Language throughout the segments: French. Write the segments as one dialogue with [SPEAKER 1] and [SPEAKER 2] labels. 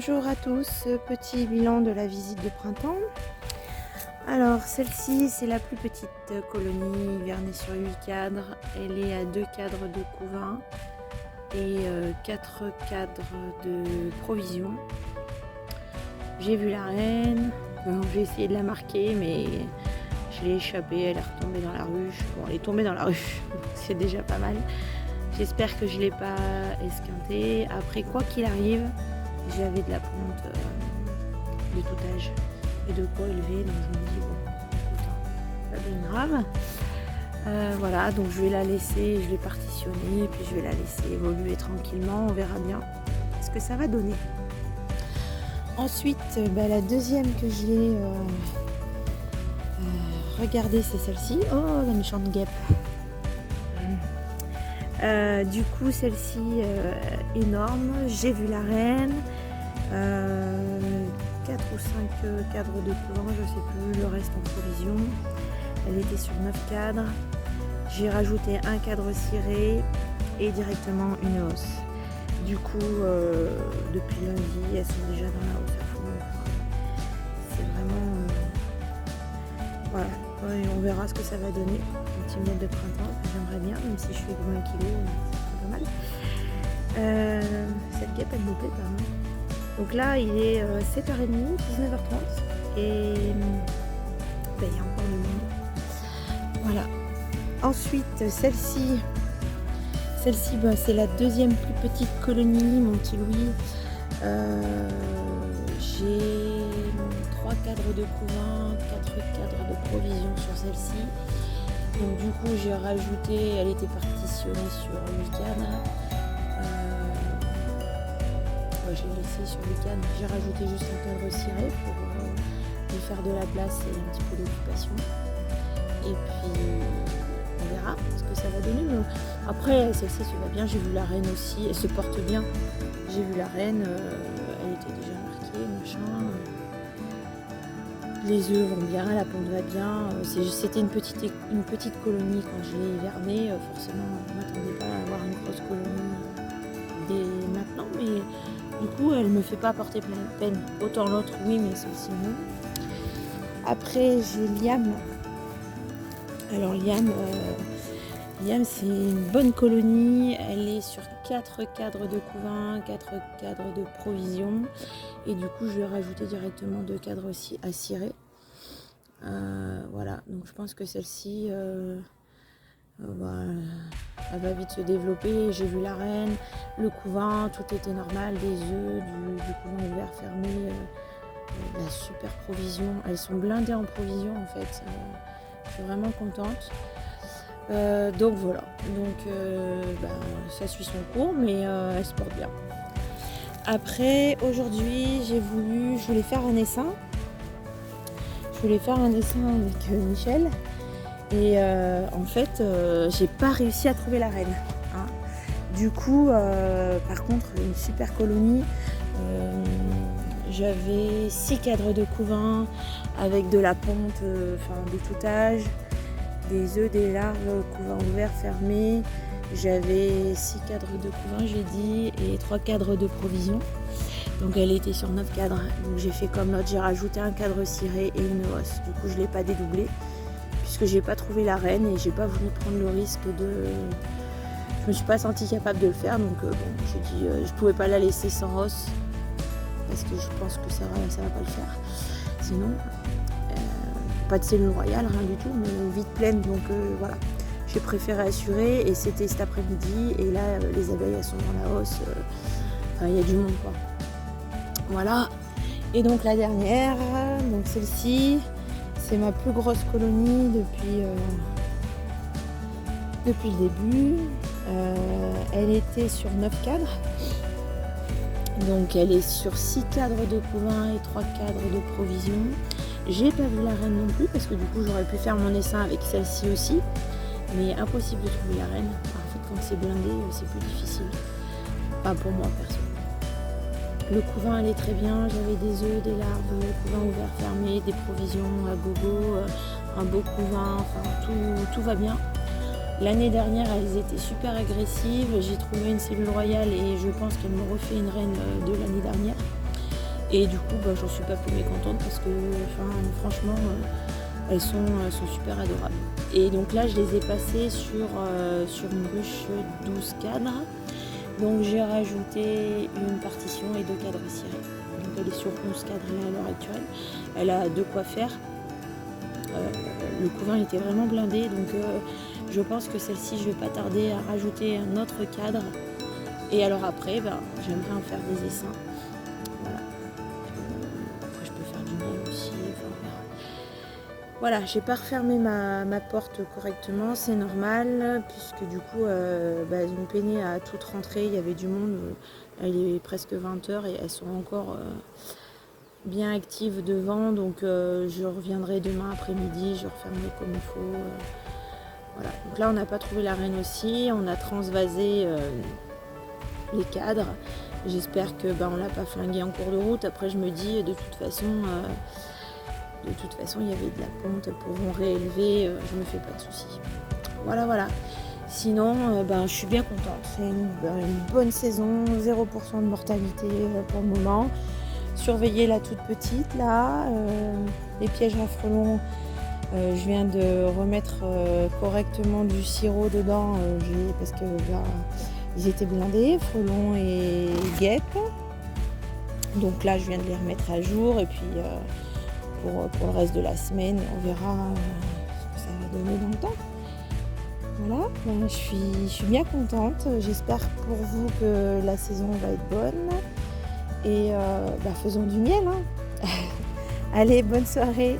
[SPEAKER 1] Bonjour à tous, petit bilan de la visite de printemps. Alors celle-ci c'est la plus petite colonie hivernée sur 8 cadres. Elle est à 2 cadres de couvain et 4 cadres de provisions. J'ai vu la reine, j'ai essayé de la marquer mais je l'ai échappée, elle est retombée dans la ruche. Bon, elle est tombée dans la ruche, c'est déjà pas mal. J'espère que je ne l'ai pas esquintée. Après, quoi qu'il arrive, j'avais de la ponte de tout âge et de quoi élever. Donc je me dis, bon, écoute, pas bien grave. Voilà, donc je vais la laisser, je vais partitionner, et puis je vais la laisser évoluer tranquillement. On verra bien ce que ça va donner. Ensuite, la deuxième que j'ai regardée, c'est celle-ci. Oh, la méchante guêpe. Du coup celle-ci énorme, j'ai vu la reine, 4 ou 5 cadres de couvent, je sais plus, le reste en provision. Elle était sur 9 cadres, j'ai rajouté un cadre ciré et directement une hausse. Du coup depuis lundi elles sont déjà dans la hausse à fond. C'est vraiment voilà, on verra ce que ça va donner. Un petit miel de printemps, j'aimerais bien, même si je fais gros 1 kg, c'est pas mal. Cette guêpe elle me plaît pas mal. Donc là il est 7h30, 19h30 et il y a encore du monde. Voilà. Ensuite celle-ci c'est la deuxième plus petite colonie, mon petit Louis. J'ai 3 cadres de couvain, 4 cadres de provision sur celle-ci. Donc du coup j'ai rajouté, elle était partitionnée sur 8 cadres. J'ai laissé sur 8 cadres, j'ai rajouté juste un cadre ciré pour lui faire de la place et un petit peu d'occupation. Et puis on verra ce que ça va donner. Mais après celle-ci se va bien, j'ai vu la reine aussi, elle se porte bien. J'ai vu la reine, elle était déjà marquée, machin. Les œufs vont bien, la ponte va bien. C'était une petite colonie quand je l'ai hivernée. Forcément, je ne m'attendais pas à avoir une grosse colonie dès maintenant. Mais du coup, elle ne me fait pas porter plein de peine. Autant l'autre, oui, mais celle-ci, non. Après, j'ai Liam. Alors, Liam, c'est une bonne colonie. Elle est sur 4 cadres de couvain, 4 cadres de provision. Et du coup, je vais rajouter directement 2 cadres aussi à cirer. Voilà, donc je pense que celle-ci, elle va vite se développer. J'ai vu la reine, le couvain, tout était normal, des œufs, du couvain ouvert, fermé, la super provision. Elles sont blindées en provision en fait. Je suis vraiment contente. Donc voilà, ça suit son cours, mais elle se porte bien. Après, aujourd'hui, je voulais faire un essaim. Avec Michel. Et en fait, j'ai pas réussi à trouver la reine. Hein. Du coup, par contre, une super colonie. J'avais 6 cadres de couvain avec de la ponte, de tout âge, des œufs, des larves, couvain ouvert, fermé. J'avais 6 cadres de couvain, j'ai dit, et 3 cadres de provision. Donc elle était sur 9 cadres. Donc j'ai fait comme l'autre, j'ai rajouté un cadre ciré et une hausse. Du coup je ne l'ai pas dédoublé puisque j'ai pas trouvé la reine et j'ai pas voulu prendre le risque de. Je me suis pas sentie capable de le faire. Donc j'ai dit je pouvais pas la laisser sans hausse parce que je pense que ça va pas le faire. Sinon, pas de cellule royale, rien du tout, mais vite pleine. Donc voilà. J'ai préféré assurer et c'était cet après-midi et là les abeilles elles sont dans la hausse, il y a du monde quoi. Voilà, et donc la dernière, donc celle-ci, c'est ma plus grosse colonie depuis le début. Elle était sur 9 cadres, donc elle est sur 6 cadres de couvain et 3 cadres de provision. J'ai pas vu la reine non plus parce que du coup j'aurais pu faire mon essaim avec celle-ci aussi. Mais impossible de trouver la reine. En fait, quand c'est blindé, c'est plus difficile. Pas pour moi, perso. Le couvain allait très bien. J'avais des œufs, des larves, couvain ouvert, fermé, des provisions à gogo, un beau couvain. Enfin, tout va bien. L'année dernière, elles étaient super agressives. J'ai trouvé une cellule royale et je pense qu'elle me refait une reine de l'année dernière. Et du coup, j'en suis pas plus mécontente parce que franchement, elles sont super adorables. Et donc là, je les ai passées sur une ruche 12 cadres. Donc j'ai rajouté une partition et 2 cadres cirés. Donc elle est sur 11 cadres à l'heure actuelle. Elle a de quoi faire. Le couvain était vraiment blindé, donc je pense que celle-ci, je vais pas tarder à rajouter un autre cadre. Et alors après, j'aimerais en faire des essaims. Voilà. Après, je peux faire du miel aussi. Voilà, j'ai pas refermé ma porte correctement, c'est normal, puisque du coup, elles ont peiné à toute rentrée, il y avait du monde, il est presque 20h et elles sont encore bien actives devant, donc je reviendrai demain après-midi, je refermerai comme il faut. Voilà, donc là on n'a pas trouvé la reine aussi, on a transvasé les cadres, j'espère que on l'a pas flingué en cours de route. Après je me dis de toute façon il y avait de la ponte, elles pourront réélever, je me fais pas de soucis. Voilà. Sinon, je suis bien contente. C'est une bonne saison, 0% de mortalité pour le moment. Surveiller la toute petite là, les pièges à frelons. Je viens de remettre correctement du sirop dedans parce que ils étaient blindés, frelons et guêpes. Donc là, je viens de les remettre à jour et puis pour le reste de la semaine, on verra ce que ça va donner dans le temps. Voilà, je suis bien contente. J'espère pour vous que la saison va être bonne. Et faisons du miel. Hein. Allez, bonne soirée.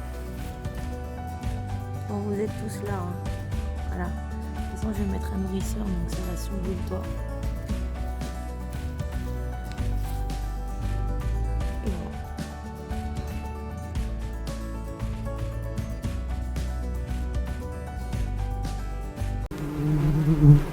[SPEAKER 1] Bon, vous êtes tous là. Hein. Voilà. De toute façon, je vais mettre un nourrisseur, donc ça va soulever le toit. Et voilà.